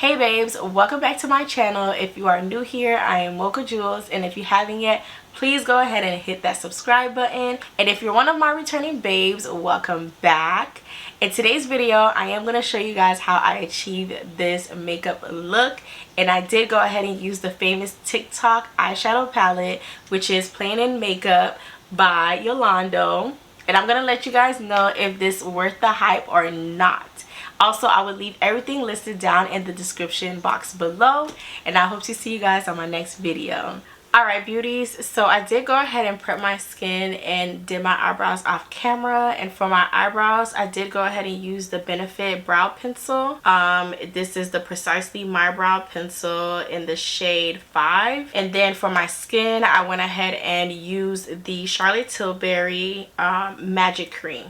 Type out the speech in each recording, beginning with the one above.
Hey babes, welcome back to my channel. If you are new here, I am Mocha Jules, and if you haven't yet, please go ahead and hit that subscribe button. And if you're one of my returning babes, welcome back. In today's video, I am going to show you guys how I achieved this makeup look. And I did go ahead and use the famous TikTok eyeshadow palette, which is Plain in Makeup by Yolondo. And I'm going to let you guys know if this is worth the hype or not. Also, I will leave everything listed down in the description box below, and I hope to see you guys on my next video. Alright beauties, so I did go ahead and prep my skin and did my eyebrows off camera. And for my eyebrows, I did go ahead and use the Benefit brow pencil. This is the Precisely My Brow pencil in the shade 5. And then for my skin, I went ahead and used the Charlotte Tilbury Magic Cream.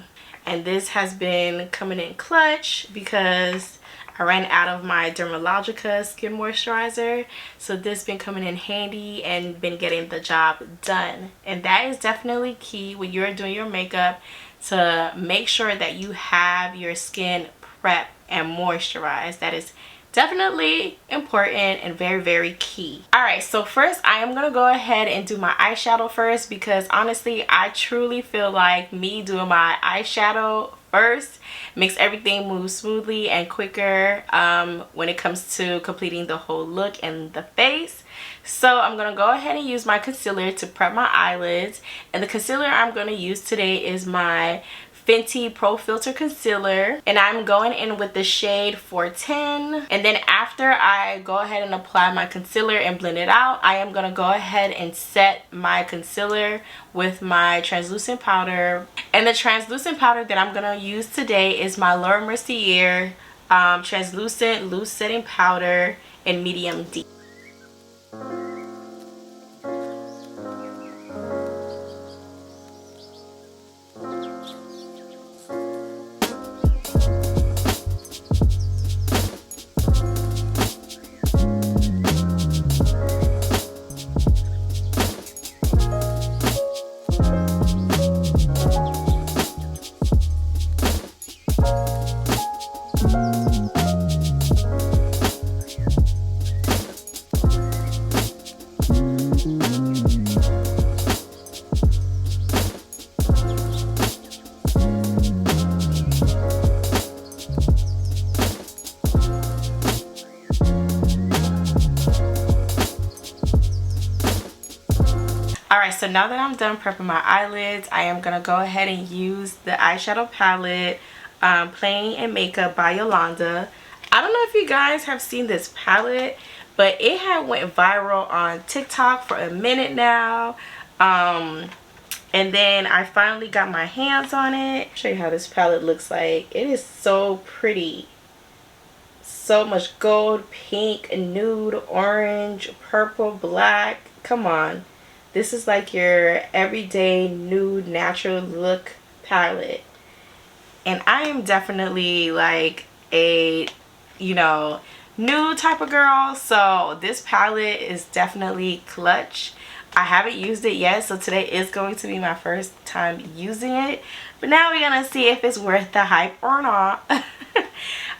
And this has been coming in clutch because I ran out of my Dermalogica skin moisturizer. So this been coming in handy and been getting the job done. And that is definitely key when you're doing your makeup, to make sure that you have your skin prepped and moisturized. That is definitely important and very, very key. Alright, so first I am gonna go ahead and do my eyeshadow first, because honestly I truly feel like me doing my eyeshadow first makes everything move smoothly and quicker when it comes to completing the whole look and the face. So I'm gonna go ahead and use my concealer to prep my eyelids, and the concealer I'm gonna use today is my Fenty Pro Filt'r concealer, and I'm going in with the shade 410. And then after I go ahead and apply my concealer and blend it out, I am going to go ahead and set my concealer with my translucent powder. And the translucent powder that I'm going to use today is my Laura Mercier translucent loose setting powder in medium deep. Alright, so now that I'm done prepping my eyelids, I am going to go ahead and use the eyeshadow palette Plain in Makeup by Yolanda. I don't know if you guys have seen this palette, but it had went viral on TikTok for a minute now. And then I finally got my hands on it. I'll show you how this palette looks like. It is so pretty. So much gold, pink, nude, orange, purple, black. Come on. This is like your everyday nude natural look palette. And I am definitely like a, you know, nude type of girl. So this palette is definitely clutch. I haven't used it yet, so today is going to be my first time using it. But now we're going to see if it's worth the hype or not.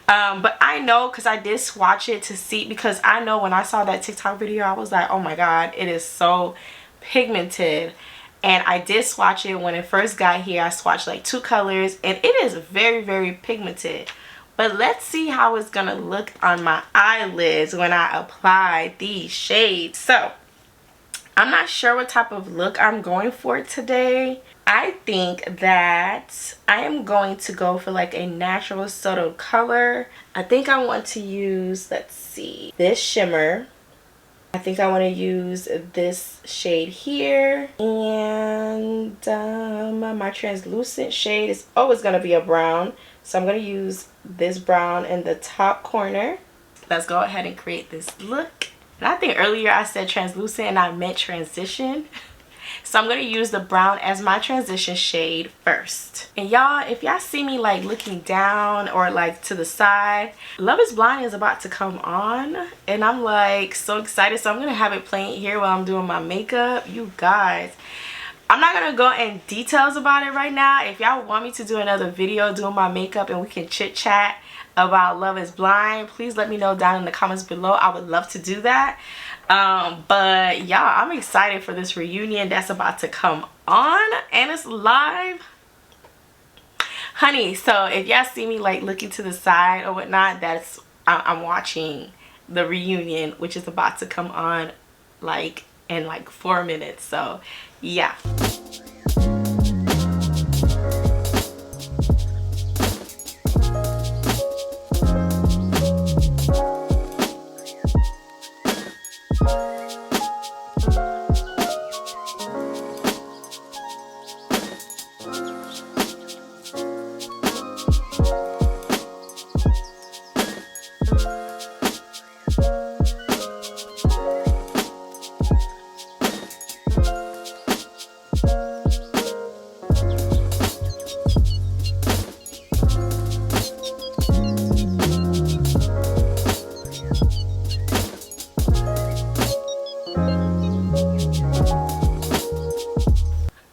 But I know, because I did swatch it to see, because I know when I saw that TikTok video, I was like, oh my god, it is so pigmented. And I did swatch it when it first got here. I swatched like 2 colors, and it is very, very pigmented. But let's see how it's gonna look on my eyelids when I apply these shades. So I'm not sure what type of look I'm going for today. I think that I am going to go for like a natural subtle color. I think I want to use, let's see, this shimmer. I think I want to use this shade here, and my translucent shade is always going to be a brown, so I'm going to use this brown in the top corner. Let's go ahead and create this look. And I think earlier I said translucent and I meant transition. So I'm going to use the brown as my transition shade first. And y'all, if y'all see me like looking down or like to the side, Love is Blind is about to come on. And I'm like so excited. So I'm going to have it playing here while I'm doing my makeup. You guys, I'm not going to go in details about it right now. If y'all want me to do another video doing my makeup and we can chit chat, about Love is Blind, please let me know down in the comments below. I would love to do that. But y'all, I'm excited for this reunion that's about to come on, and it's live. Honey, so if y'all see me like looking to the side or whatnot, that's I'm watching the reunion, which is about to come on like in like 4 minutes. So yeah.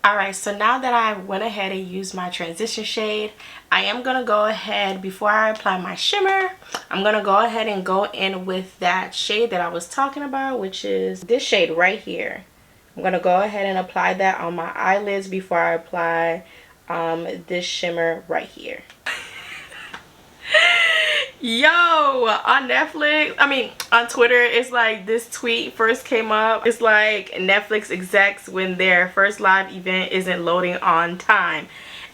Alright, so now that I went ahead and used my transition shade, I am going to go ahead, before I apply my shimmer, I'm going to go ahead and go in with that shade that I was talking about, which is this shade right here. I'm going to go ahead and apply that on my eyelids before I apply this shimmer right here. Yo, on Netflix, I mean on Twitter, it's like this tweet first came up. It's like Netflix execs when their first live event isn't loading on time.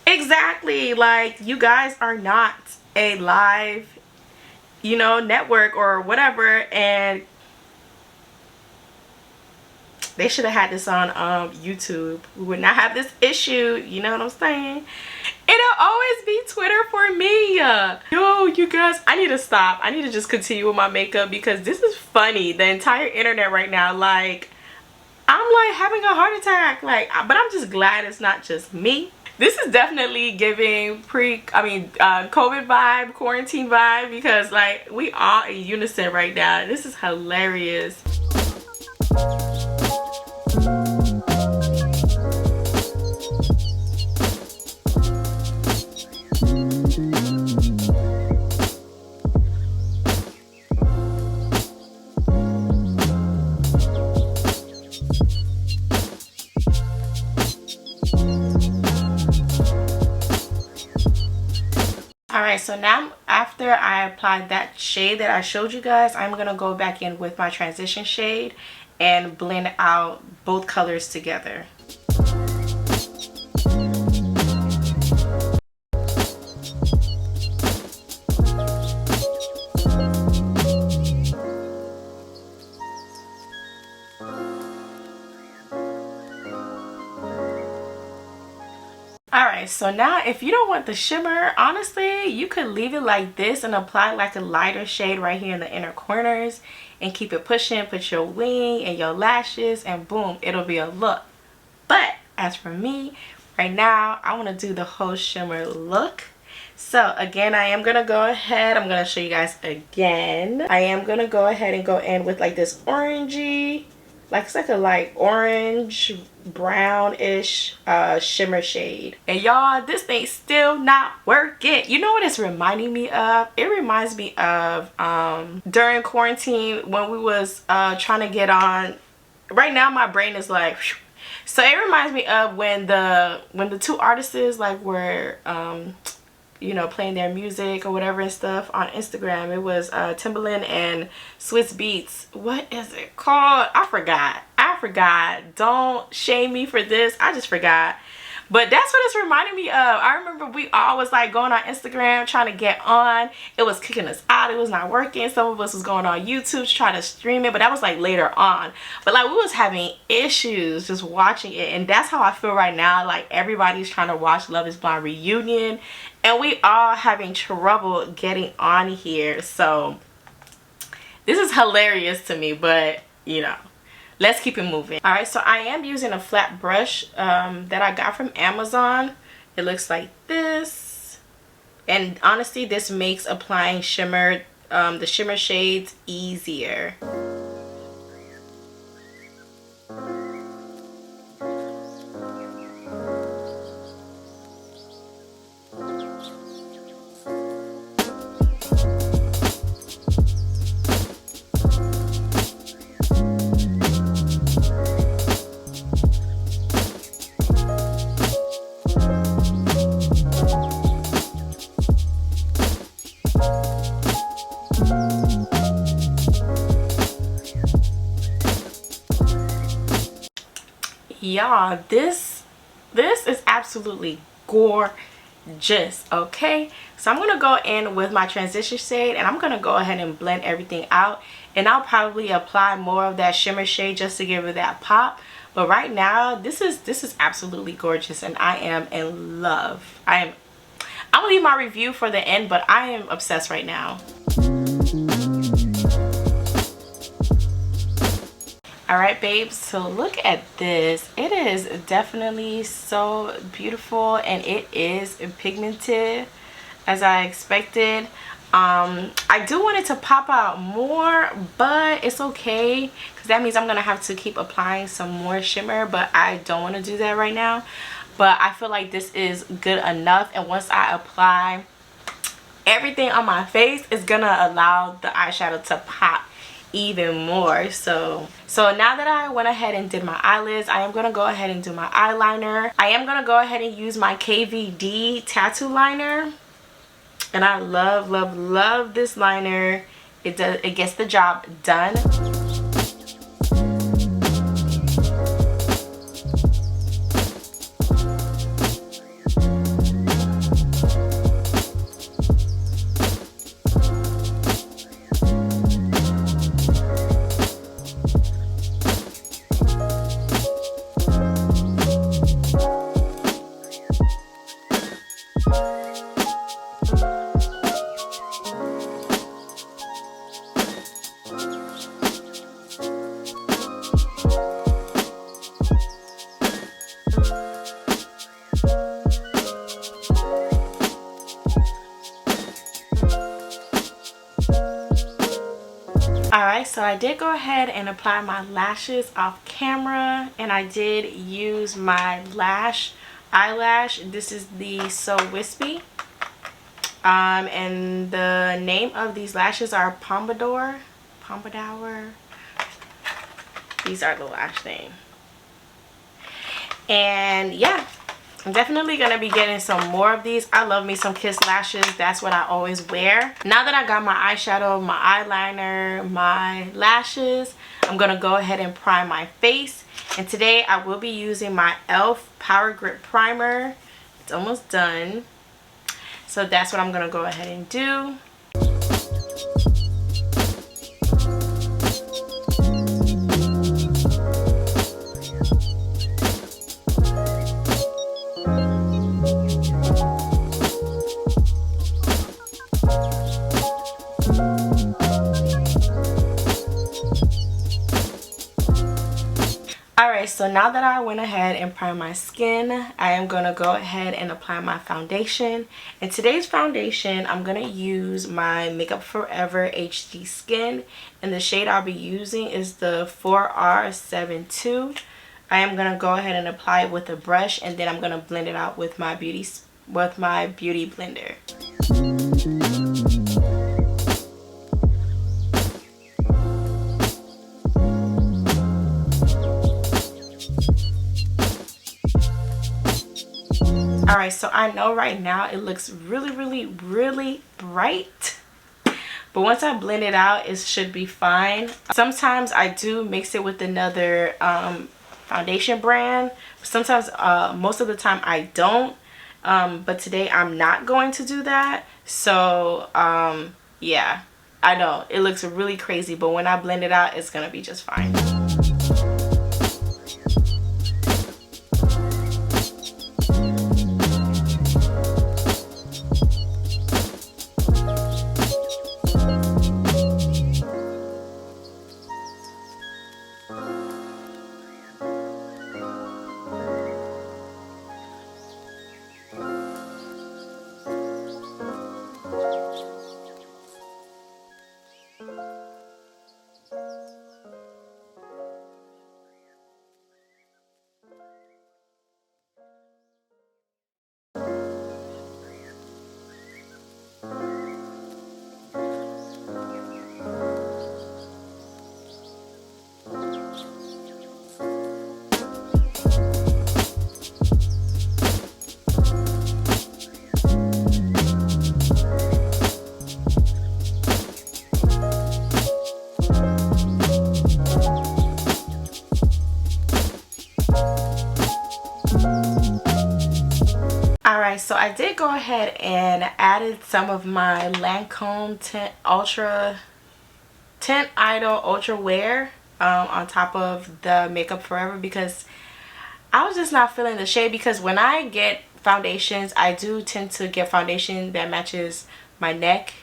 Exactly, like you guys are not a live, you know, network or whatever, and they should have had this on YouTube. We would not have this issue, you know what I'm saying? It'll always be Twitter for me. Yo, you guys, I need to stop. I need to just continue with my makeup because this is funny. The entire internet right now, like, I'm like having a heart attack. Like, but I'm just glad it's not just me. This is definitely giving COVID vibe, quarantine vibe, because like we all in unison right now. This is hilarious. Alright, so now after I applied that shade that I showed you guys, I'm going to go back in with my transition shade and blend out both colors together. Alright, so now if you don't want the shimmer, honestly, you could leave it like this and apply like a lighter shade right here in the inner corners and keep it pushing. Put your wing and your lashes and boom, it'll be a look. But as for me, right now, I want to do the whole shimmer look. So again, I am going to go ahead, I'm going to show you guys again. I am going to go ahead and go in with like this orangey, like it's like a light orange brownish shimmer shade. And y'all, this thing still not working. You know what it's reminding me of? It reminds me of during quarantine when we was trying to get on. Right now my brain is like whew. So it reminds me of when the two artists like were you know, playing their music or whatever and stuff on Instagram. It was Timbaland and Swiss Beats. What is it called? I forgot. Don't shame me for this. I just forgot. But that's what it's reminding me of. I remember we all was like going on Instagram trying to get on. It was kicking us out. It was not working. Some of us was going on YouTube to try to stream it, but that was like later on. But like we was having issues just watching it, and that's how I feel right now. Like everybody's trying to watch Love is Blind reunion, and we all having trouble getting on here. So this is hilarious to me, but you know, let's keep it moving. Alright, so I am using a flat brush that I got from Amazon. It looks like this. And honestly, this makes applying shimmer, the shimmer shades easier. Y'all, this is absolutely gorgeous. Okay, so I'm gonna go in with my transition shade and I'm gonna go ahead and blend everything out, and I'll probably apply more of that shimmer shade just to give it that pop. But right now, this is absolutely gorgeous and I am in love. I'm gonna leave my review for the end, but I am obsessed right now. Alright babes, so look at this. It is definitely so beautiful and it is pigmented as I expected. I do want it to pop out more, but it's okay because that means I'm gonna have to keep applying some more shimmer, but I don't want to do that right now. But I feel like this is good enough, and once I apply everything on my face, it's gonna allow the eyeshadow to pop even more. So now that I went ahead and did my eyelids, I am gonna go ahead and do my eyeliner. I am gonna go ahead and use my KVD tattoo liner, and I love this liner. It gets the job done. Alright, so I did go ahead and apply my lashes off camera, and I did use my eyelash. This is the So Wispy. And the name of these lashes are Pompadour. These are the lash name. And yeah, I'm definitely gonna be getting some more of these. I love me some Kiss lashes. That's what I always wear. Now that I got my eyeshadow, my eyeliner, my lashes, I'm gonna go ahead and prime my face. And today I will be using my e.l.f. Power Grip Primer. It's almost done. So that's what I'm gonna go ahead and do. Alright, so now that I went ahead and primed my skin, I am going to go ahead and apply my foundation. And today's foundation, I'm going to use my Makeup Forever HD Skin. And the shade I'll be using is the 4R72. I am going to go ahead and apply it with a brush, and then I'm going to blend it out with my beauty blender. Alright, so I know right now it looks really bright, but once I blend it out, it should be fine. Sometimes I do mix it with another foundation brand. Sometimes, most of the time I don't, but today I'm not going to do that. So yeah, I know it looks really crazy, but when I blend it out, it's gonna be just fine. go ahead and added some of my Lancôme Tint Idol Ultra Wear on top of the Makeup Forever, because I was just not feeling the shade. Because when I get foundations, I do tend to get foundation that matches my neck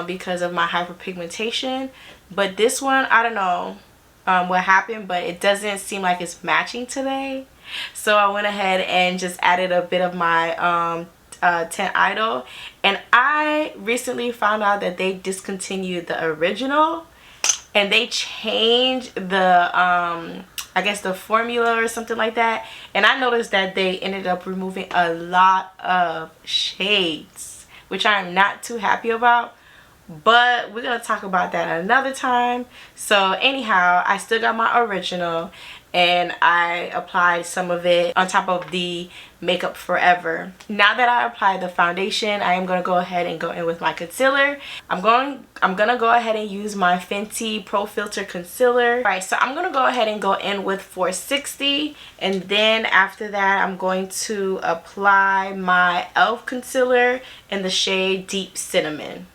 because of my hyperpigmentation. But this one, I don't know what happened, but it doesn't seem like it's matching today. So I went ahead and just added a bit of my Tint Idol. And I recently found out that they discontinued the original and they changed the I guess the formula or something like that. And I noticed that they ended up removing a lot of shades, which I'm not too happy about. But we're going to talk about that another time. So anyhow, I still got my original and I applied some of it on top of the Makeup Forever. Now that I applied the foundation, I am going to go ahead and go in with my concealer. I'm going to go ahead and use my Fenty Pro Filter concealer. Alright, so I'm going to go ahead and go in with 460, and then after that I'm going to apply my e.l.f. concealer in the shade Deep Cinnamon.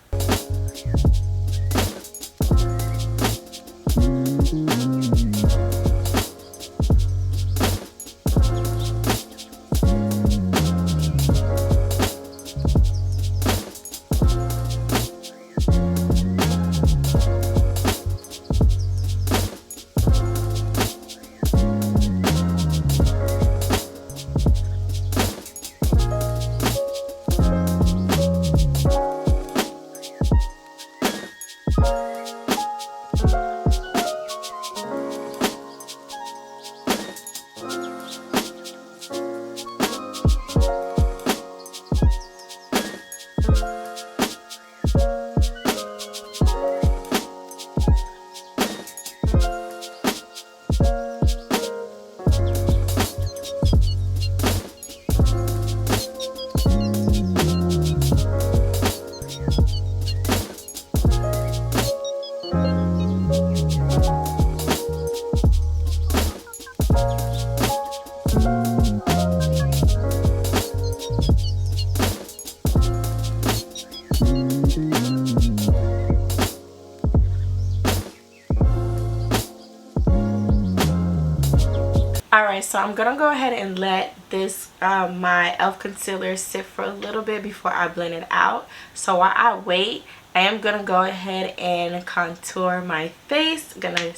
Alright, so I'm gonna go ahead and let this my e.l.f. concealer sit for a little bit before I blend it out. So while I wait, I am gonna go ahead and contour my face. I'm gonna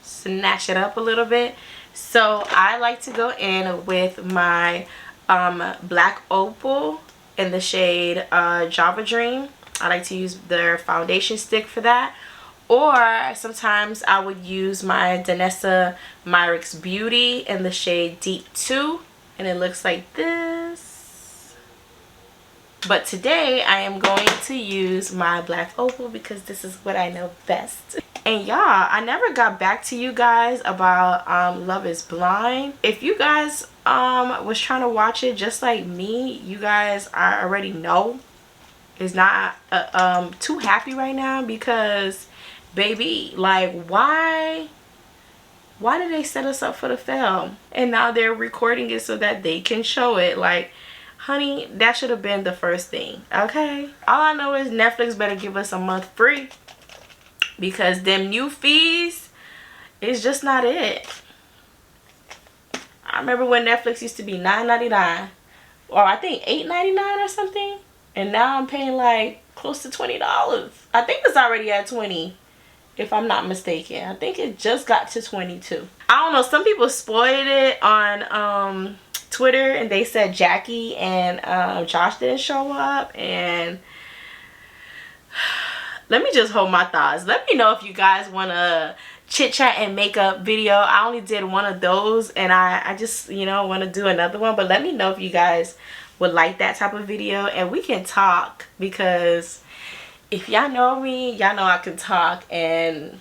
snatch it up a little bit. So I like to go in with my black opal in the shade Java Dream. I like to use their foundation stick for that. Or sometimes I would use my Danessa Myricks Beauty in the shade Deep 2. And it looks like this. But today I am going to use my black opal because this is what I know best. And y'all, I never got back to you guys about Love is Blind. If you guys was trying to watch it just like me, you guys I already know is not too happy right now because baby, like why did they set us up for the film and now they're recording it so that they can show it? Like, honey, that should have been the first thing. Okay, all I know is Netflix better give us a month free because them new fees is just not it. I remember when Netflix used to be $9.99 or I think $8.99 or something, and now I'm paying like close to $20. I think it's already at $20 if I'm not mistaken. I think it just got to 22. I don't know, some people spoiled it on Twitter and they said Jackie and Josh didn't show up, and let me just hold my thoughts. Let me know if you guys want a chit chat and makeup video. I only did one of those and I just, you know, want to do another one, but let me know if you guys would like that type of video and we can talk, because if y'all know me, y'all know I can talk and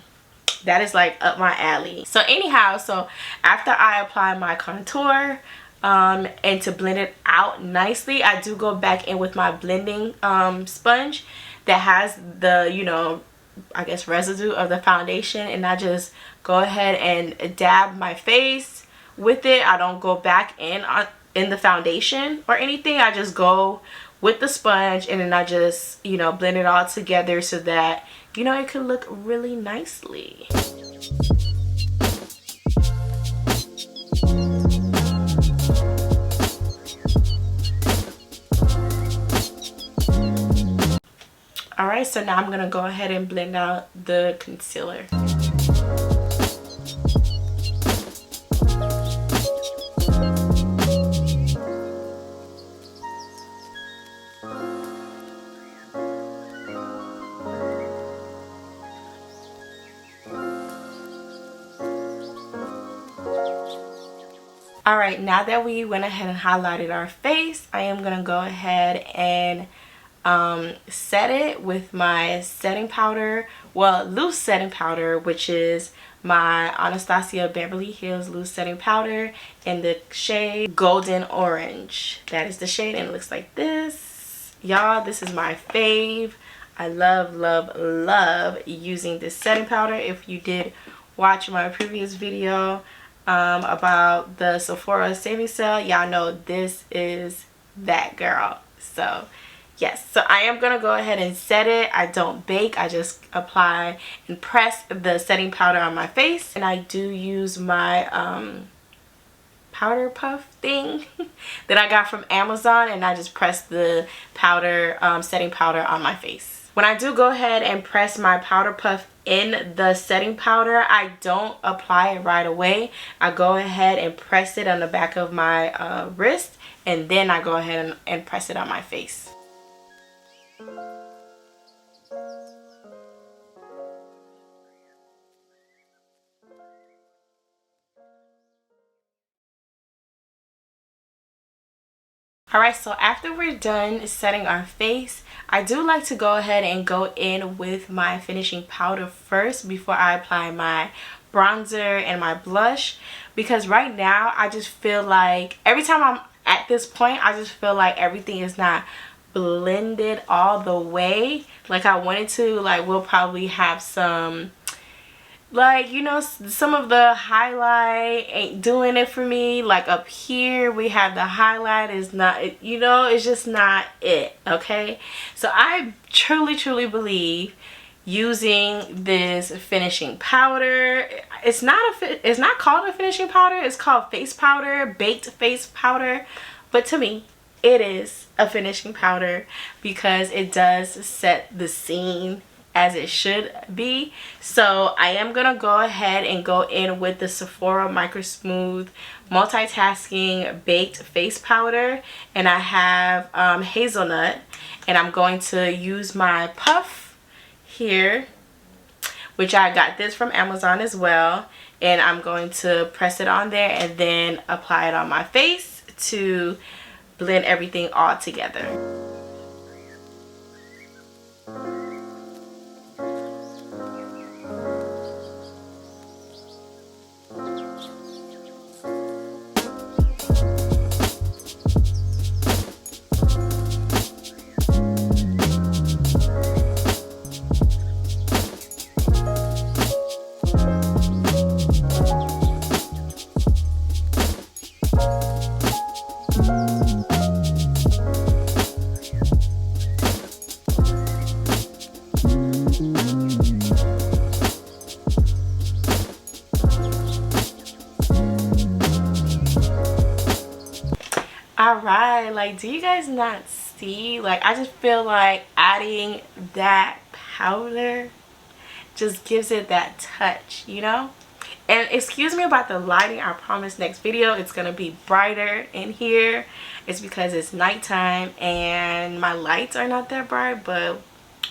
that is like up my alley. So anyhow, so after I apply my contour and to blend it out nicely, I do go back in with my blending sponge that has the, you know, I guess residue of the foundation, and I just go ahead and dab my face with it. I don't go back in the foundation or anything. I just go with the sponge, and then I just, you know, blend it all together so that, you know, it could look really nicely. Alright, so now I'm going to go ahead and blend out the concealer. Alright, now that we went ahead and highlighted our face, I am going to go ahead and set it with my setting powder, well, loose setting powder, which is my Anastasia Beverly Hills loose setting powder in the shade Golden Orange. That is the shade, and it looks like this. Y'all, this is my fave. I love, love, love using this setting powder. If you did watch my previous video about the Sephora savings sale, y'all know this is that girl. So yes, so I am gonna go ahead and set it. I don't bake, I just apply and press the setting powder on my face, and I do use my powder puff thing that I got from Amazon, and I just press the powder setting powder on my face. When I do go ahead and press my powder puff in the setting powder, I don't apply it right away. I go ahead and press it on the back of my wrist, and then I go ahead and press it on my face. Alright, so after we're done setting our face, I do like to go ahead and go in with my finishing powder first before I apply my bronzer and my blush, because right now I just feel like every time I'm at this point, I just feel like everything is not blended all the way like I wanted to. Like, we'll probably have some, like, you know, some of the highlight ain't doing it for me. Like up here we have the highlight is not, you know, it's just not it. Okay, so I truly believe using this finishing powder, it's not called a finishing powder, it's called face powder, baked face powder, but to me it is a finishing powder because it does set the scene as it should be. So I am gonna go ahead and go in with the Sephora Micro Smooth Multitasking Baked Face Powder, and I have hazelnut, and I'm going to use my puff here, which I got this from Amazon as well, and I'm going to press it on there and then apply it on my face to blend everything all together. Alright, like, do you guys not see? Like, I just feel like adding that powder just gives it that touch, you know? And excuse me about the lighting. I promise next video it's gonna be brighter in here. It's because it's nighttime and my lights are not that bright, but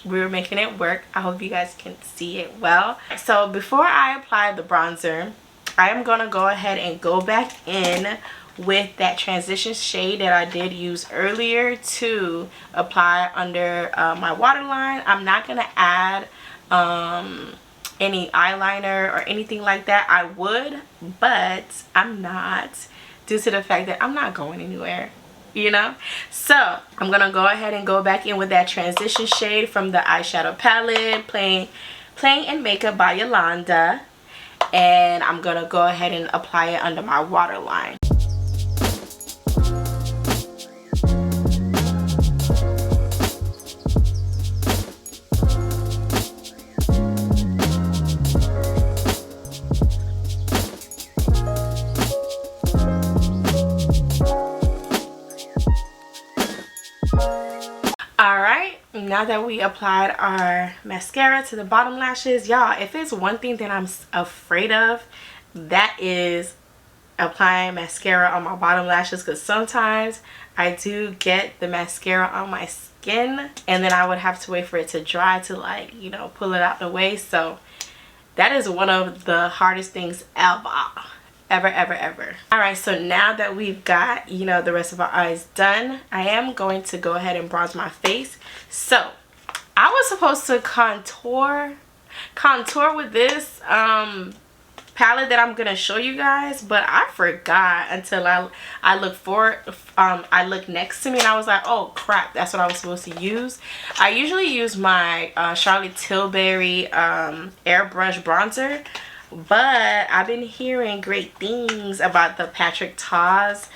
we're making it work. I hope you guys can see it well. So before I apply the bronzer, I am gonna go ahead and go back in with that transition shade that I did use earlier to apply under my waterline. I'm not gonna add any eyeliner or anything like that. I would, but I'm not, due to the fact that I'm not going anywhere, you know. So I'm gonna go ahead and go back in with that transition shade from the eyeshadow palette, Playing in Makeup by Yolanda, and I'm gonna go ahead and apply it under my waterline. now that we applied our mascara to the bottom lashes, y'all, if it's one thing that I'm afraid of, that is applying mascara on my bottom lashes, because sometimes I do get the mascara on my skin and then I would have to wait for it to dry to, like, you know, pull it out the way. So that is one of the hardest things ever. Alright, so now that we've got, you know, the rest of our eyes done, I am going to go ahead and bronze my face. So I was supposed to contour with this palette that I'm gonna show you guys, but I forgot until I looked next to me and I was like, oh crap, that's what I was supposed to use. I usually use my Charlotte Tilbury airbrush bronzer, but I've been hearing great things about the Patrick Ta's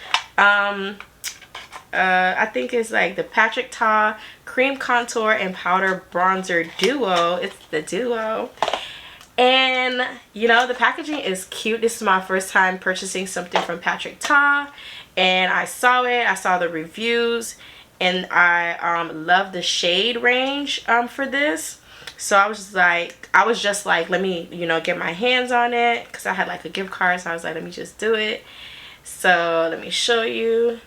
I think it's like the Patrick Ta cream contour and powder bronzer duo. It's the duo. And you know, the packaging is cute. This is my first time purchasing something from Patrick Ta, and I saw the reviews, and I love the shade range for this. So I was just like let me, you know, get my hands on it because I had like a gift card, so I was like, let me just do it. So let me show you.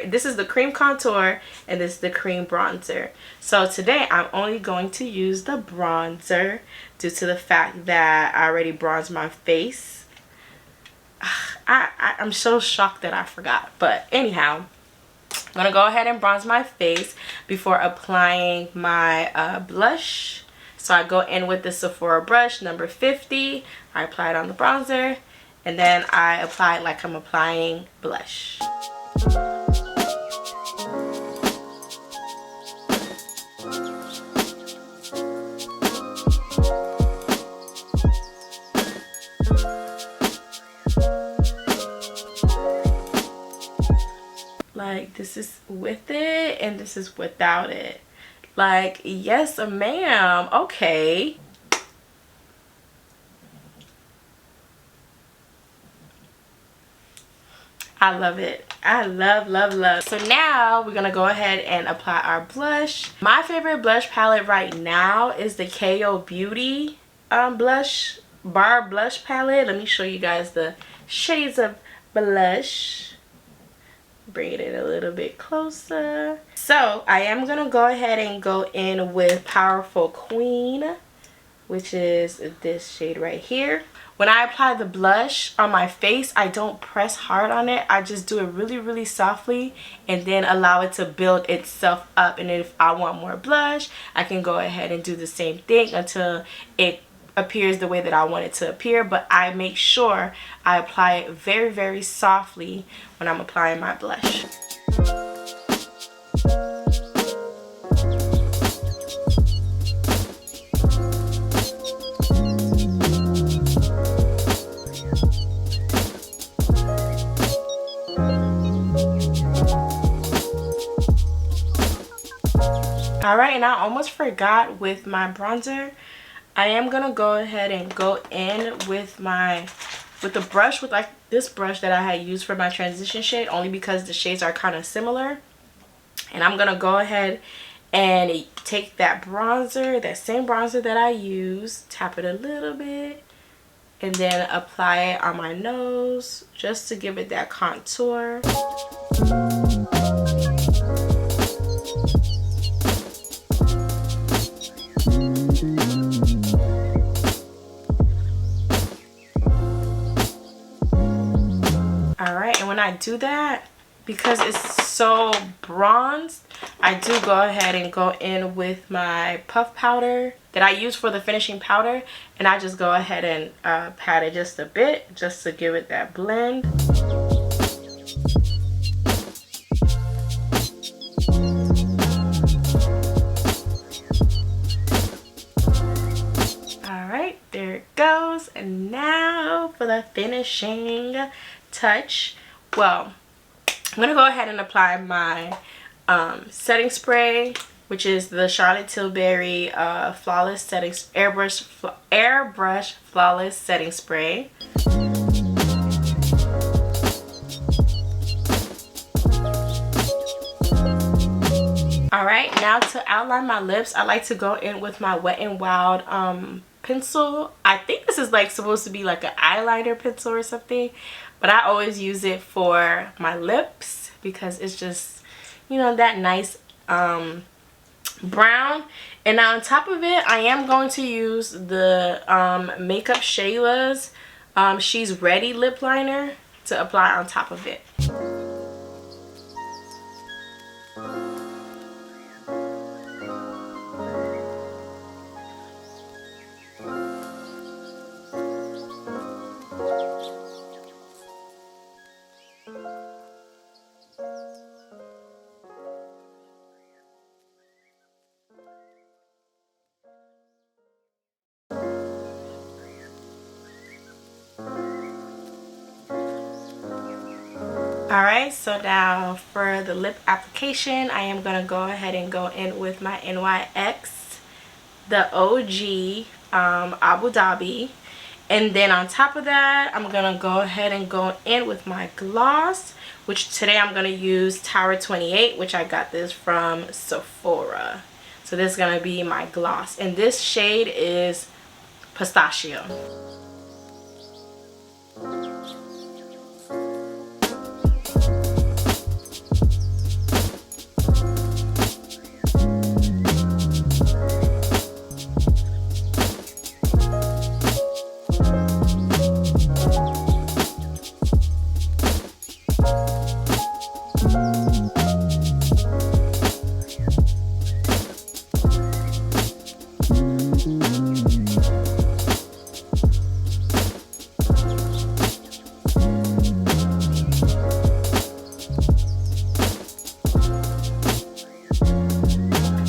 This is the cream contour and this is the cream bronzer. So today I'm only going to use the bronzer due to the fact that I already bronzed my face. I'm so shocked that I forgot, but anyhow, I'm gonna go ahead and bronze my face before applying my blush. So I go in with the Sephora brush number 50. I apply it on the bronzer, and then I apply it like I'm applying blush. Like, this is with it and this is without it. Like, yes ma'am, okay. I love it. I love. So now we're gonna go ahead and apply our blush. My favorite blush palette right now is the KKAO Beauty blush, Barb blush palette. Let me show you guys the shades of blush. Bring it in a little bit closer. So I am gonna go ahead and go in with Powerful Queen, which is this shade right here. When I apply the blush on my face, I don't press hard on it. I just do it really softly and then allow it to build itself up. And if I want more blush, I can go ahead and do the same thing until it appears the way that I want it to appear. But I make sure I apply it very softly when I'm applying my blush. Alright, and I almost forgot with my bronzer. I am gonna go ahead and go in with the brush, with like this brush that I had used for my transition shade, only because the shades are kind of similar. And I'm gonna go ahead and take that bronzer, that same bronzer that I used, tap it a little bit, and then apply it on my nose just to give it that contour. Alright, and when I do that, because it's so bronzed, I do go ahead and go in with my puff powder that I use for the finishing powder, and I just go ahead and pat it just a bit just to give it that blend. Alright, there it goes. And now for the finishing touch. Well, I'm gonna go ahead and apply my setting spray, which is the Charlotte Tilbury Flawless Setting Airbrush Flawless Setting Spray. Alright, Alright, now to outline my lips, I like to go in with my Wet n Wild pencil. I think this is like supposed to be like an eyeliner pencil or something, but I always use it for my lips because it's just, you know, that nice brown. And now on top of it, I am going to use the Makeup Shayla's She's Ready lip liner to apply on top of it. Alright, so now for the lip application, I am going to go ahead and go in with my NYX, the OG Abu Dhabi. And then on top of that, I'm going to go ahead and go in with my gloss, which today I'm going to use Tower 28, which I got this from Sephora. So this is going to be my gloss. And this shade is Pistachio.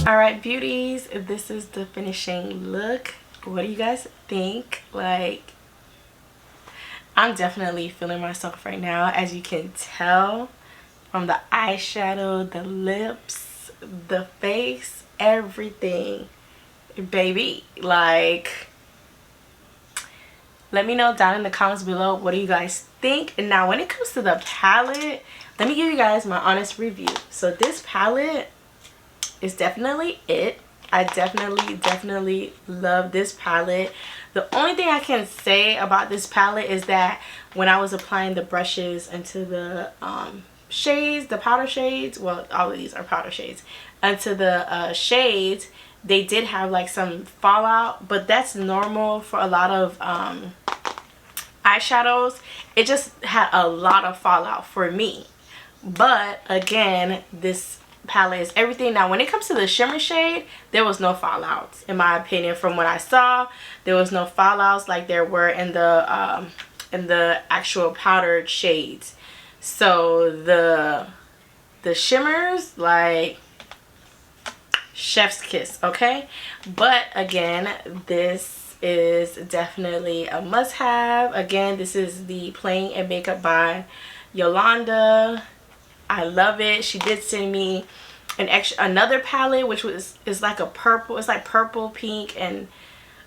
Alright, beauties, this is the finishing look. What do you guys think? Like, I'm definitely feeling myself right now, as you can tell from the eyeshadow, the lips, the face, everything, baby. Like, let me know down in the comments below, what do you guys think? And now when it comes to the palette, let me give you guys my honest review. So this palette is definitely it. I definitely love this palette. The only thing I can say about this palette is that when I was applying the brushes into the shades, the powder shades, well, all of these are powder shades, into the shades, they did have like some fallout, but that's normal for a lot of eyeshadows. It just had a lot of fallout for me. But again, this palette is everything. Now when it comes to the shimmer shade, there was no fallouts in my opinion. From what I saw, there was no fallouts like there were in the actual powdered shades. So the shimmers, like, chef's kiss, okay? But again, this is definitely a must-have. Again, this is the Playing and Makeup by Yolondo. I love it. She did send me another palette, which is like a purple. It's like purple, pink, and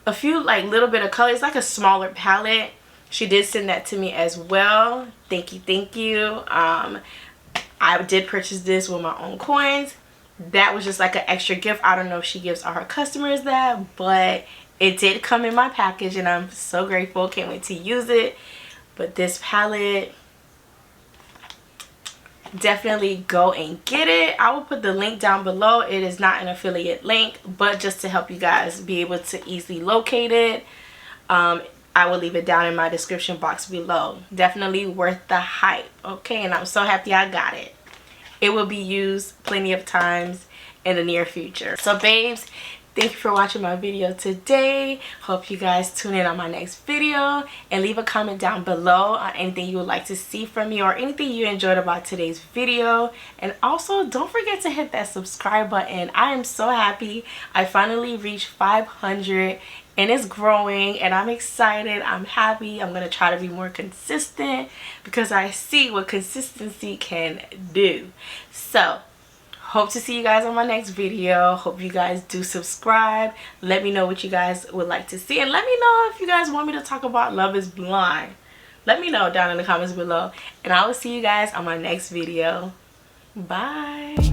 a few like little bit of color. It's like a smaller palette. She did send that to me as well. Thank you. I did purchase this with my own coins. That was just like an extra gift. I don't know if she gives all her customers that, but it did come in my package and I'm so grateful. Can't wait to use it. But this palette, definitely go and get it. I will put the link down below. It is not an affiliate link, but just to help you guys be able to easily locate it, I will leave it down in my description box below. Definitely worth the hype, okay? And I'm so happy I got it. It will be used plenty of times in the near future. So babes, thank you for watching my video today. Hope you guys tune in on my next video and leave a comment down below on anything you would like to see from me or anything you enjoyed about today's video. And also don't forget to hit that subscribe button. I am so happy I finally reached 500 and it's growing and I'm excited. I'm happy. I'm going to try to be more consistent because I see what consistency can do. So hope to see you guys on my next video. Hope you guys do subscribe. Let me know what you guys would like to see. And let me know if you guys want me to talk about Love is Blind. Let me know down in the comments below. And I will see you guys on my next video. Bye.